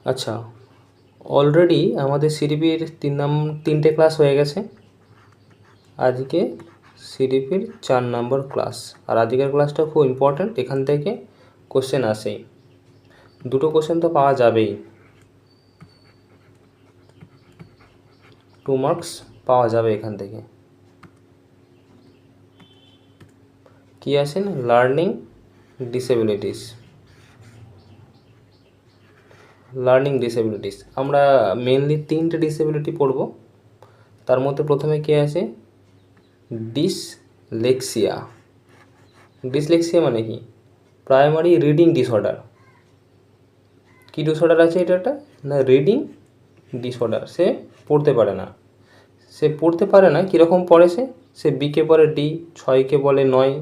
আচ্ছা, অলরেডি আমাদের সিডিপির তিনটে ক্লাস হয়ে গেছে। আজকে সিডিপির 4 নম্বর ক্লাস। আর আজকের ক্লাসটা খুব ইম্পর্ট্যান্ট, এখান থেকে কোশ্চেন আসেই, দুটো কোশ্চেন তো পাওয়া যাবেই, 2 মার্কস পাওয়া যাবে এখান থেকে। কি আছেন? Learning disabilities. আমরা মেনলি 3টে ডিসেবিলিটি পড়ব। তার মধ্যে প্রথমে কে আছে? ডিসলেক্সিয়া। ডিসলেক্সিয়া মানে কি? Primary reading disorder. কি ডিসঅর্ডার আছে এটা? না, রিডিং ডিসঅর্ডার। সে পড়তে পারে না। কীরকম পড়ে? সে বিকে পড়ে ডি, 6কে বলে 9,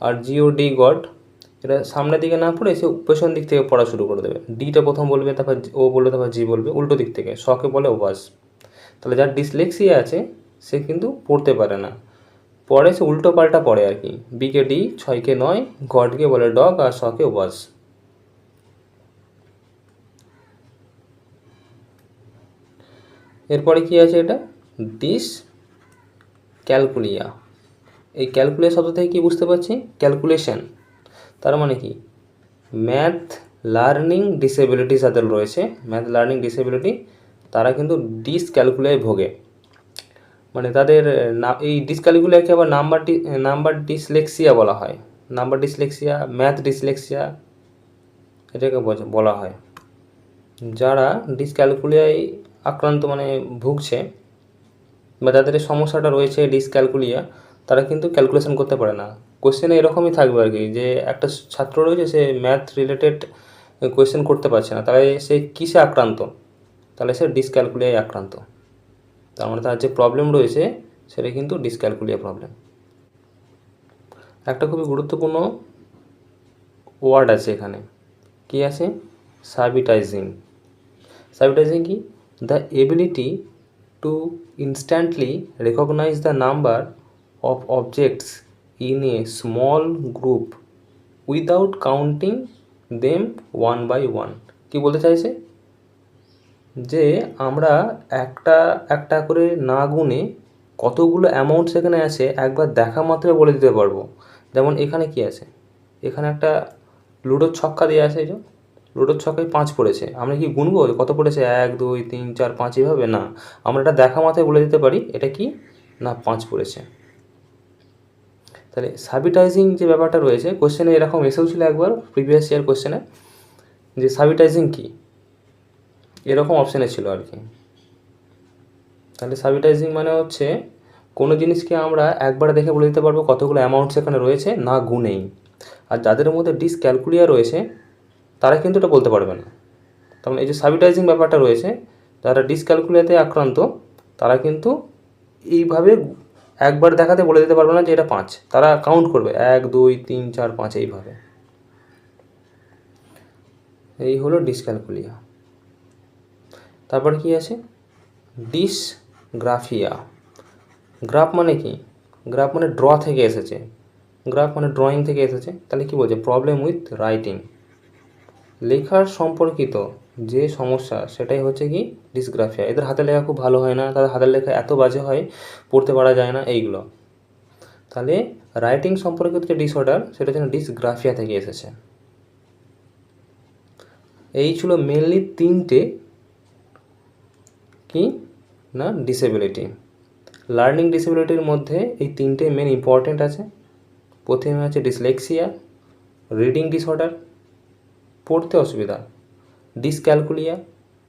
আর জিও ডি গড। এটা সামনের দিকে না পড়ে সে পেছন দিক থেকে পড়া শুরু করে দেবে। ডিটা প্রথম বলবে, তারপর ও বলবে, তারপর জি বলবে, উল্টো দিক থেকে। শকে বলে ওভাস। তাহলে যার ডিসলেক্সিয়া আছে সে কিন্তু পড়তে পারে না, পড়ে সে উল্টো পাল্টা পড়ে আর কি। বিকে ডি, 6কে 9, গডকে বলে ডগ, আর শকে ওভাস। এরপরে কি আছে? এটা ডিস ক্যালকুলিয়া। এই ক্যালকুলিয়া শব্দ থেকে কী বুঝতে পারছি? ক্যালকুলেশন। তার মানে কি? ম্যাথ লার্নিং ডিসেবিলিটি যাদের রয়েছে, ম্যাথ লার্নিং ডিসেবিলিটি, তারা কিন্তু ডিসক্যালকুলিয়ায় ভোগে। মানে তাদের এই ডিসক্যালকুলিয়াকে আবার নাম্বার ডিসলেক্সিয়া বলা হয়। নাম্বার ডিসলেক্সিয়া, ম্যাথ ডিসলেক্সিয়া এটাকে বলা হয়। যারা ডিসক্যালকুলিয়ায় আক্রান্ত মানে ভুগছে, বা যাদের এই সমস্যাটা রয়েছে ডিসক্যালকুলিয়া, তারা কিন্তু ক্যালকুলেশন করতে পারে না। কোশ্চেনে এরকমই থাকবে আর কি, যে একটা ছাত্র রয়েছে, সে ম্যাথ রিলেটেড কোয়েশ্চেন করতে পারছে না, তাহলে সে কিসে আক্রান্ত? তাহলে সে ডিসক্যালকুলিয়ায় আক্রান্ত। তার মানে তার যে প্রবলেম রয়েছে সেটা কিন্তু ডিসক্যালকুলিয়া প্রবলেম। একটা খুবই গুরুত্বপূর্ণ ওয়ার্ড আছে এখানে। কি আছে? সাবিটাইজিং। সাবিটাইজিং কি? The ability to instantly recognize the number of objects in a small group without counting them one by one. কি বলতে চাইছে? যে আমরা একটা একটা করে না গুনে কতগুলো অ্যামাউন্ট সেখানে আছে একবার দেখা মাত্র বলে দিতে পারবো। যেমন এখানে কি আছে? এখানে একটা লুডোর ছক্কা দেওয়া আছে, যে লুডোর ছক্কায় 5 পড়েছে। আমরা কি গুনবো কত পড়েছে? 1 2 3 4 5 এভাবে না, আমরা এটা দেখা মাথায় বলে দিতে পারি এটা কি না 5 পড়েছে। তাহলে সাবিটাইজিং যে ব্যাপারটা রয়েছে, কোশ্চেনে এরকম এসেও ছিল একবার প্রিভিয়াস ইয়ার কোশ্চেনে, যে সাবিটাইজিং কি, এরকম অপশানে ছিল আর কি। তাহলে সাবিটাইজিং মানে হচ্ছে কোনো জিনিসকে আমরা একবার দেখে বলে দিতে পারবো কতগুলো অ্যামাউন্ট সেখানে রয়েছে না গুনেই। আর যাদের মধ্যে ডিসক্যালকুলিয়া রয়েছে তারা কিন্তু এটা বলতে পারবে না। তখন এই যে সাবিটাইজিং ব্যাপারটা রয়েছে, যারা ডিসক্যালকুলিয়াতে আক্রান্ত তারা কিন্তু এইভাবে একবার দেখাতে বলে দিতে পারবে না যে এটা 5, তারা কাউন্ট করবে 1 2 3 4 5 এইভাবে। এই হলো ডিসক্যালকুলিয়া। তারপর কি আছে? ডিসগ্রাফিয়া। গ্রাফ মানে কি? গ্রাফ মানে ড্র থেকে এসেছে, গ্রাফ মানে ড্রয়িং থেকে এসেছে। তাহলে কি বলছে? Problem with writing. লেখার সম্পর্কিত যে সমস্যা সেটাই হচ্ছে কি ডিসগ্রাফিয়া। এদের হাতের লেখা খুব ভালো হয় না, তাদের হাতের লেখা এত বাজে হয় পড়তে পারা যায় না, এইগুলো। তাহলে রাইটিং সম্পর্কিত যে ডিসঅর্ডার সেটা যেন ডিসগ্রাফিয়া থেকে এসেছে। এই ছিল মেনলি 3টে কি না ডিসেবিলিটি। লার্নিং ডিসেবিলিটির মধ্যে এই 3টে মেন ইম্পর্টেন্ট আছে। প্রথমে আছে ডিসলেক্সিয়া, রিডিং ডিসঅর্ডার পড়তে অসুবিধা, ডিসক্যালকুলিয়া,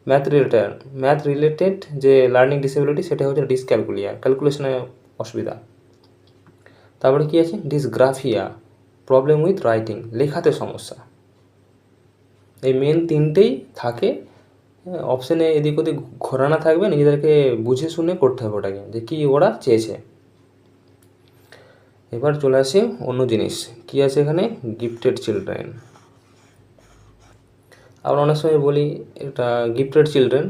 ম্যাথ রিলেটেড যে লার্নিং ডিসেবিলিটি সেটা হচ্ছে ডিসক্যালকুলিয়া, ক্যালকুলেশনে অসুবিধা। তারপরে কি আছে? ডিসগ্রাফিয়া, প্রবলেম উইথ রাইটিং, লেখাতে সমস্যা। এই মেন 3টেই থাকে। অপশানে এদিক ওদিক ঘোরানো থাকবে, নিজেদেরকে বুঝে শুনে করতে হবে ওটাকে, যে কী ওরা চেয়েছে। এবার চলে আসে অন্য জিনিস। কি আছে এখানে? Gifted children. আমরা অনেক সময় বলি এটা গিফটেড চিলড্রেন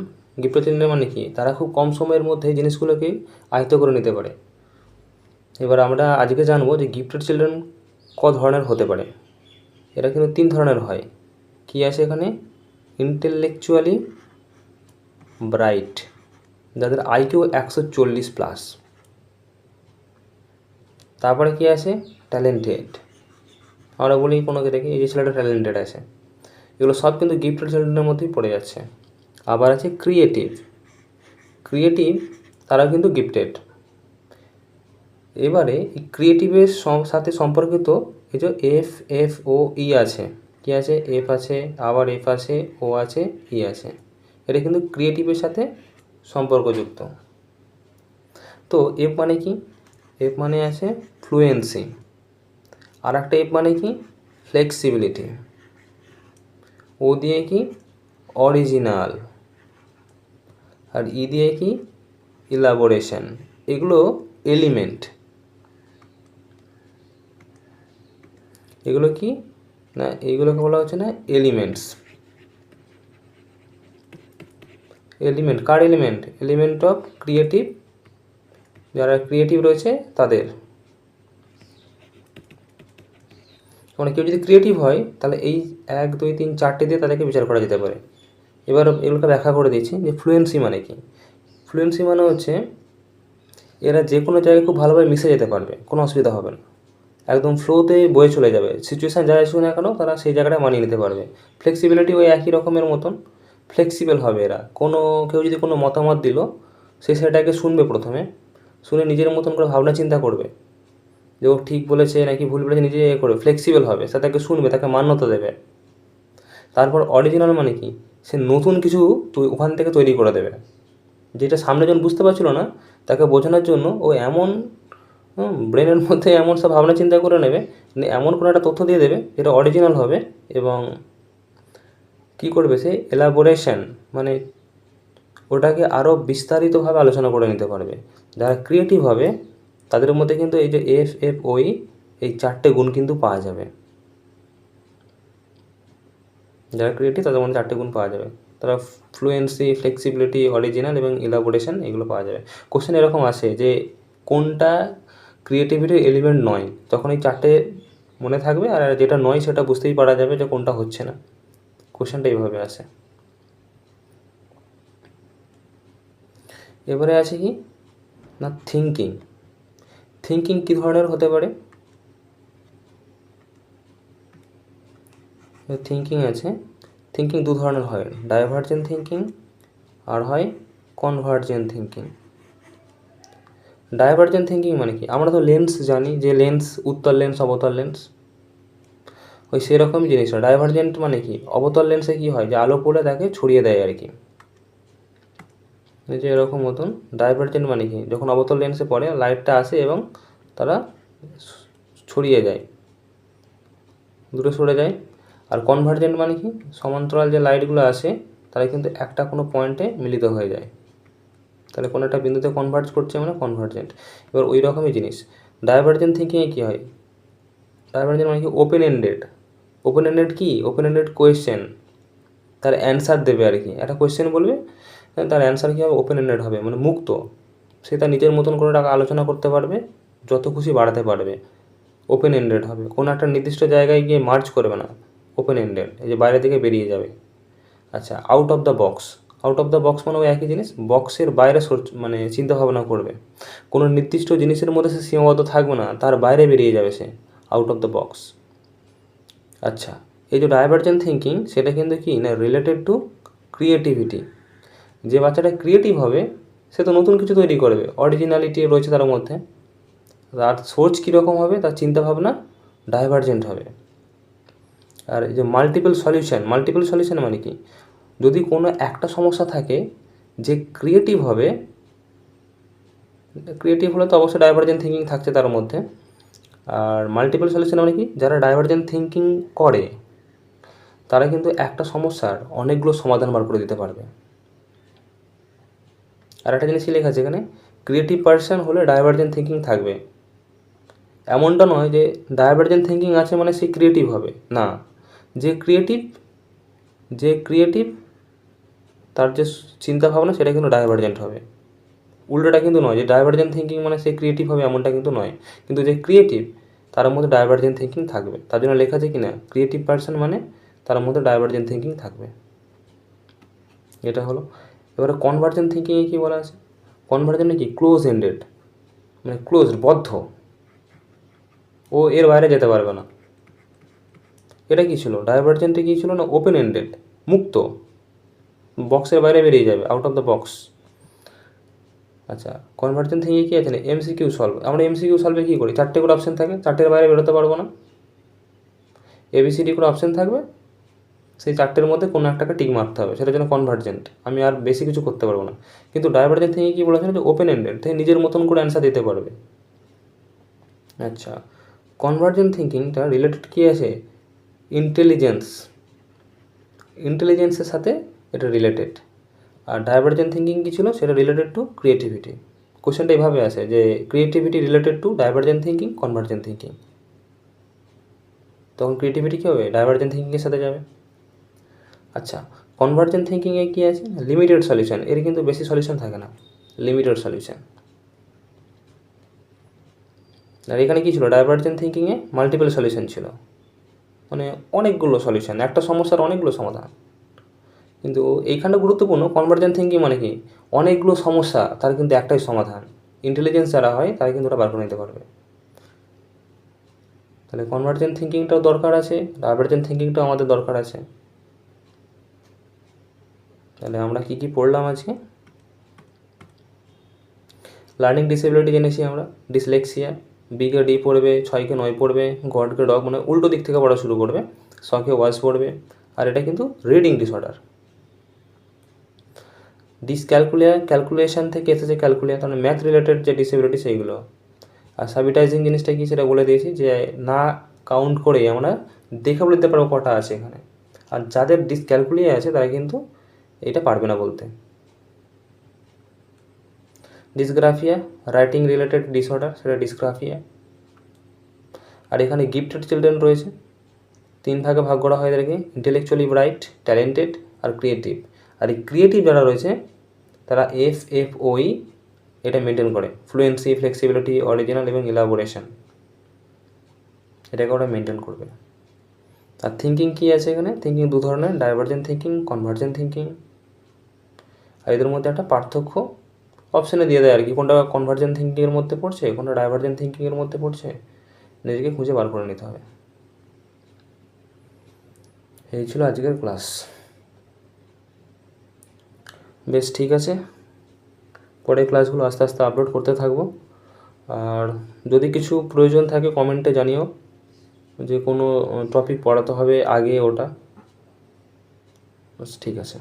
মানে কি? তারা খুব কম সময়ের মধ্যে জিনিসগুলোকে আয়ত্ত করে নিতে পারে। এবার আমরা আজকে জানবো যে গিফটেড চিলড্রেন ক ধরনের হতে পারে। এরা কিন্তু 3 ধরনের হয়। কি আছে এখানে? ইন্টেলেকচুয়ালি ব্রাইট, যাদের আইকিউ 140+। তারপরে কি আছে? ট্যালেন্টেড। আমরা বলি কোনোকে দেখি এই যে ছেলেটা ট্যালেন্টেড আছে, এগুলো সব কিন্তু গিফটেড চিলড্রেনের মধ্যেই পড়ে যাচ্ছে। আবার আছে ক্রিয়েটিভ। ক্রিয়েটিভ তারা কিন্তু গিফটেড। এবারে এই ক্রিয়েটিভের সাথে সম্পর্কিত এই যে FFOE আছে, কি আছে? এফ আছে, আবার এফ আছে, ও আছে, ই আছে। এটা কিন্তু ক্রিয়েটিভের সাথে সম্পর্কযুক্ত। তো এফ মানে কি? এফ মানে আছে ফ্লুয়েন্সি। আর একটা এফ মানে কি? ফ্লেক্সিবিলিটি। ও দিয়ে কি? অরিজিনাল। আর ই দিয়ে কি? ইলাবোরেশন। এগুলো এলিমেন্ট। এগুলো কি না, এইগুলোকে বলা হচ্ছে না elements. Element car element? Element of creative, যারা ক্রিয়েটিভ রয়েছে তাদের। মানে কেউ যদি ক্রিয়েটিভ হয় তাহলে এই 1 2 3 4টে দিয়ে তাদেরকে বিচার করা যেতে পারে। এবার এগুলোকে ব্যাখ্যা করে দিচ্ছি যে ফ্লুয়েন্সি মানে কি। ফ্লুয়েন্সি মানে হচ্ছে এরা যে কোনো জায়গায় খুব ভালোভাবে মিশে যেতে পারবে, কোনো অসুবিধা হবে না, একদম ফ্লোতে বয়ে চলে যাবে। সিচুয়েশান যারা শুনে না কেন তারা সেই জায়গাটা মানিয়ে নিতে পারবে। ফ্লেক্সিবিলিটি ওই একই রকমের মতন, ফ্লেক্সিবল হবে এরা। কেউ যদি কোনো মতামত দিল সে সেটাকে শুনবে, প্রথমে শুনে নিজের মতন করে ভাবনা চিন্তা করবে যে ও ঠিক বলেছে নাকি ভুল বলেছে, নিজে করবে, ফ্লেক্সিবল হবে, সে তাকে শুনবে, তাকে মান্যতা দেবে। তারপর অরিজিনাল মানে কি? সে নতুন কিছু ওখান থেকে তৈরি করে দেবে, যেটা সামনে জন বুঝতে পারছিল না তাকে বোঝানোর জন্য ও এমন ব্রেনের মধ্যে এমন সব ভাবনা চিন্তা করে নেবে, এমন কোনো একটা তথ্য দিয়ে দেবে যেটা অরিজিনাল হবে। এবং কি করবে সে? এলাবোরেশন, মানে ওটাকে আরও বিস্তারিতভাবে আলোচনা করে নিতে পারবে। যারা ক্রিয়েটিভ হবে তাদের মধ্যে কিন্তু এই যে FFOE এই 4টে গুণ কিন্তু পাওয়া যাবে। যারা ক্রিয়েটিভ তাদের মধ্যে 4টে গুণ পাওয়া যাবে। তারা ফ্লুয়েন্সি, ফ্লেক্সিবিলিটি, অরিজিনাল এবং ইলাবোরেশন এগুলো পাওয়া যাবে। কোশ্চেন এরকম আসে যে কোনটা ক্রিয়েটিভিটির এলিমেন্ট নয়, তখন এই 4টে মনে থাকবে, আর যেটা নয় সেটা বুঝতেই পারা যাবে যে কোনটা হচ্ছে না। কোশ্চেনটা এইভাবে আসে। এবারে আছে কি না থিঙ্কিং। থিঙ্কিং কী ধরনের হতে পারে? থিঙ্কিং আছে, থিঙ্কিং দু ধরনের হয়, ডাইভার্জেন্ট থিঙ্কিং আর হয় কনভার্জেন্ট থিঙ্কিং। ডাইভার্জেন্ট থিঙ্কিং মানে কি? আমরা তো লেন্স জানি যে লেন্স, উত্তল লেন্স, অবতল লেন্স, ওই সেরকমই জিনিসটা। ডাইভার্জেন্ট মানে কি? অবতল লেন্সে কি হয় যে আলো পড়লে তাকে ছড়িয়ে দেয় আর কি, এই যে এরকম মতন। ডাইভার্জেন্ট মানে কি? যখন অবতল লেন্সে পড়ে লাইটটা আসে এবং তারা ছড়িয়ে যায়, দূরে সরে যায়। আর কনভার্জেন্ট মানে কি? সমান্তরাল যে লাইটগুলো আসে তারা কিন্তু একটা কোনো পয়েন্টে মিলিত হয়ে যায়, তাহলে কোনো একটা বিন্দুতে কনভার্জ করছে মানে কনভার্জেন্ট। এবার ওই রকমই জিনিস ডাইভার্জেন্ট থিঙ্কিংয়ে কী হয়? ডাইভার্জেন্ট মানে কি? Open ended. ওপেন এন্ডেড কি? ওপেন এন্ডেড কোয়েশ্চেন, তার অ্যান্সার দেবে আর কি। একটা কোয়েশ্চেন বলবে, তার অ্যান্সার কী হবে? ওপেন এন্ডেড হবে, মানে মুক্ত। সে তার নিজের মতন করে টাকা আলোচনা করতে পারবে, যত খুশি বাড়াতে পারবে। ওপেন এন্ডেড হবে, কোনো একটা নির্দিষ্ট জায়গায় গিয়ে মার্চ করবে না, ওপেন এন্ডেড, এই যে বাইরে থেকে বেরিয়ে যাবে। আচ্ছা, out of the box. Out of the box মানে ওই একই জিনিস, বক্সের বাইরে মানে চিন্তাভাবনা করবে, কোনো নির্দিষ্ট জিনিসের মধ্যে সে সীমাবদ্ধ থাকবে না, তার বাইরে বেরিয়ে যাবে সে, আউট অফ দ্য বক্স। আচ্ছা, এই যে ডাইভার্জেন্ট থিঙ্কিং সেটা কিন্তু কি না রিলেটেড টু ক্রিয়েটিভিটি। যে বাচ্চাটা ক্রিয়েটিভ হবে সে তো নতুন কিছু তৈরি করবে, অরিজিনালিটি রয়েছে তার মধ্যে। তার সোচ কীরকম হবে? তার চিন্তাভাবনা ডাইভার্জেন্ট হবে। আর এই যে মাল্টিপল সলিউশন মানে কি? যদি কোনো একটা সমস্যা থাকে, যে ক্রিয়েটিভ হবে, ক্রিয়েটিভ হলে তো অবশ্যই ডাইভার্জেন্ট থিঙ্কিং থাকছে তার মধ্যে। আর মাল্টিপল সলিউশন মানে কি? যারা ডাইভার্জেন্ট থিঙ্কিং করে তারা কিন্তু একটা সমস্যার অনেকগুলো সমাধান বার করে দিতে পারবে। আর একটা জিনিস লেখা আছে এখানে, ক্রিয়েটিভ পার্সন হলে ডাইভার্জেন্ট থিঙ্কিং থাকবে। এমনটা নয় যে ডাইভার্জেন্ট থিঙ্কিং আছে মানে সে ক্রিয়েটিভ হবে, না। যে ক্রিয়েটিভ তার যে চিন্তাভাবনা সেটা কিন্তু ডাইভার্জেন্ট হবে। উল্টোটা কিন্তু নয় যে ডাইভার্জেন্ট থিঙ্কিং মানে সে ক্রিয়েটিভ হবে, এমনটা কিন্তু নয়। কিন্তু যে ক্রিয়েটিভ তার মধ্যে ডাইভার্জেন্ট থিঙ্কিং থাকবে, তার জন্য লেখা আছে কি না ক্রিয়েটিভ পার্সন মানে তার মধ্যে ডাইভার্জেন্ট থিঙ্কিং থাকবে। এটা হলো। এবারে কনভার্জেন্ট থিঙ্কিংয়ে কী বলা আছে, কনভার্জেন্টে কি ক্লোজ এন্ডেড, মানে ক্লোজ বদ্ধ, ও এর বাইরে যেতে পারবে না। এটা কী ছিল, ডাইভার্জেন্টে কী ছিল না, ওপেন এন্ডেড, মুক্ত, বক্সের বাইরে বেরিয়ে যাবে, আউট অফ দ্য বক্স। আচ্ছা, কনভার্জেন্ট থিঙ্কিংয়ে কী আছে না, এমসিকিউ সলভ। আমরা এমসিকিউ সলভে কী করি, 4টে করে অপশান থাকে, 4টের বাইরে বেরোতে পারবো না, এবিসিডি করে অপশান থাকবে, সেই 4টের মধ্যে কোনো একটাকে টিক মারতে হবে, সেটার জন্য কনভার্জেন্ট, আমি আর বেশি কিছু করতে পারবো না। কিন্তু ডাইভার্জেন্ট থিঙ্কিং কী বলেছে যে ওপেন এন্ডেড, তাই নিজের মতন করে অ্যান্সার দিতে পারবে। আচ্ছা, কনভার্জেন্ট থিঙ্কিংটা রিলেটেড কী আছে, ইন্টেলিজেন্সের সাথে এটা রিলেটেড। আর ডাইভার্জেন্ট থিঙ্কিং কী ছিল, সেটা রিলেটেড টু ক্রিয়েটিভিটি। কোশ্চেনটা এইভাবে আসে যে creativity related to divergent thinking, convergent thinking, তখন ক্রিয়েটিভিটি কী হবে, ডাইভার্জেন্ট থিঙ্কিংয়ের সাথে যাবে। আচ্ছা, কনভার্জেন্ট থিঙ্কিংয়ে কী আছে, লিমিটেড সলিউশন, এর কিন্তু বেশি সলিউশন থাকে না, লিমিটেড সলিউশন। আর এখানে কী ছিল, ডাইভার্জেন্ট থিঙ্কিংয়ে মাল্টিপল সলিউশন ছিল, মানে অনেকগুলো সলিউশন, একটা সমস্যার অনেকগুলো সমাধান। কিন্তু এইখানটা গুরুত্বপূর্ণ, কনভার্জেন্ট থিঙ্কিং মানে কি, অনেকগুলো সমস্যা তার কিন্তু একটাই সমাধান, ইন্টেলিজেন্স যারা হয় তারা কিন্তু ওটা বার করে নিতে পারবে। তাহলে কনভার্জেন্ট থিঙ্কিংটাও দরকার আছে, ডাইভার্জেন্ট থিঙ্কিংটাও আমাদের দরকার আছে। তাহলে আমরা কী কী পড়লাম আজকে, লার্নিং ডিসেবিলিটি জেনেছি আমরা, ডিসলেক্সিয়া, বিকে ডি পড়বে, 6কে 9 পড়বে, গডকে ডগ, মানে উল্টো দিক থেকে পড়া শুরু করবে, শকে ওয়াজ পড়বে। আর এটা কিন্তু রিডিং ডিসঅর্ডার। ক্যালকুলেশন থেকে এসেছে ক্যালকুলিয়া, তাহলে ম্যাথ রিলেটেড যে ডিসেবিলিটি সেইগুলো। আর সাবিটাইজিং জিনিসটা কি সেটা বলে দিয়েছি, যে না কাউন্ট করেই আমরা দেখে বলতে পারবো কটা আছে এখানে। আর যাদের ডিসক্যালকুলিয়া আছে তারা কিন্তু এটা পারবে না বলতে। ডিসগ্রাফিয়া, রাইটিং রিলেটেড ডিসঅর্ডার, সেটা ডিসগ্রাফিয়া। আর এখানে গিফটেড চিলড্রেন রয়েছে, 3 ভাগে ভাগ করা হয় এদেরকে, ইন্টেলেকচুয়ালি ব্রাইট, ট্যালেন্টেড আর ক্রিয়েটিভ। আর এই ক্রিয়েটিভ যারা রয়েছে তারা FFOE এটা মেনটেন করে, ফ্লুয়েন্সি, ফ্লেক্সিবিলিটি, অরিজিনাল এবং ইলাবোরেশন, এটাকে ওরা মেনটেন করবে। আর থিঙ্কিং কী আছে এখানে, থিঙ্কিং 2 ধরনের, ডাইভার্জেন্ট থিঙ্কিং, কনভার্জেন্ট থিঙ্কিং। আর এদের মধ্যে একটা পার্থক্য অপশানে দিয়ে দেয় আর কি, কোনটা কনভার্জেন্ট থিঙ্কিংয়ের মধ্যে পড়ছে, কোনটা ডাইভার্জেন্ট থিঙ্কিংয়ের মধ্যে পড়ছে, নিজেকে খুঁজে বার করে নিতে হবে। এই ছিল আজকের ক্লাস। বেশ, ঠিক আছে, পরে ক্লাসগুলো আস্তে আস্তে আপলোড করতে থাকবো। আর যদি কিছু প্রয়োজন থাকে কমেন্টে জানিও, যে কোনো টপিক পড়াতে হবে আগে, ওটা। ঠিক আছে।